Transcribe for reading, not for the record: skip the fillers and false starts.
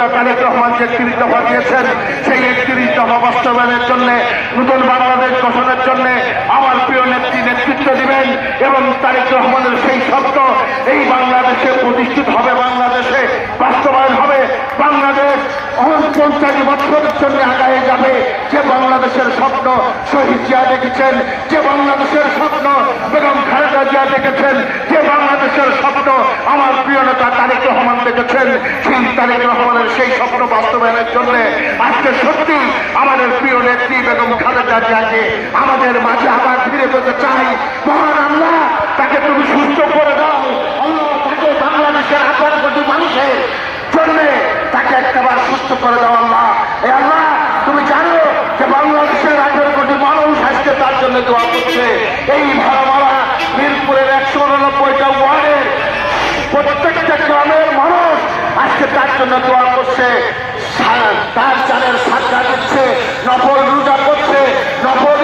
নেতা তারেক রহমান যে 31 দফা দিয়েছেন, সেই 31 দফা বাস্তবায়নের জন্য, নতুন বাংলাদেশ গঠনের জন্য আমার প্রিয় নেত্রী নেতৃত্ব দিবেন এবং তারেক রহমানের সেই স্বপ্ন এই বাংলাদেশে প্রতিষ্ঠিত হবে, বাংলাদেশে বাস্তবায়ন হবে। বাংলাদেশ 50 বছরের জন্য আগায় যাবে। যে বাংলাদেশের স্বপ্ন শহীদ জিয়া দেখেছেন, যে বাংলাদেশের স্বপ্ন বেগম খালেদা জিয়া দেখেছেন, যে বাংলাদেশের স্বপ্ন আমার প্রিয় নেতা তারেক রহমান দেখেছেন, সেই তারেক রহমানের সেই স্বপ্ন বাস্তবায়নের জন্য আজকে সত্যি আমাদের প্রিয় নেত্রী বেগম খালেদা জিয়াকে আমাদের মাঝে আবার ফিরে পেতে চাই। মহান আল্লাহ তাকে তুমি সুস্থ করে দাও। আল্লাহ তাকে বাংলাদেশের 18 কোটি মানুষের জন্য তাকে একটাবার সুস্থ করে দাও। আল্লাহ, এ আল্লাহ তুমি জানো যে বাংলাদেশের 18 কোটি মানুষ আজকে তার জন্য দোয়া করছে। এই ভাড়ামারা মিরপুরের 189টা ওয়ার্ডের প্রত্যেকটা গ্রামের মানুষ আজকে তার জন্য দোয়া করছে, তার চালের সাক্ষা দিচ্ছে, নফল রোজা করছে, নফল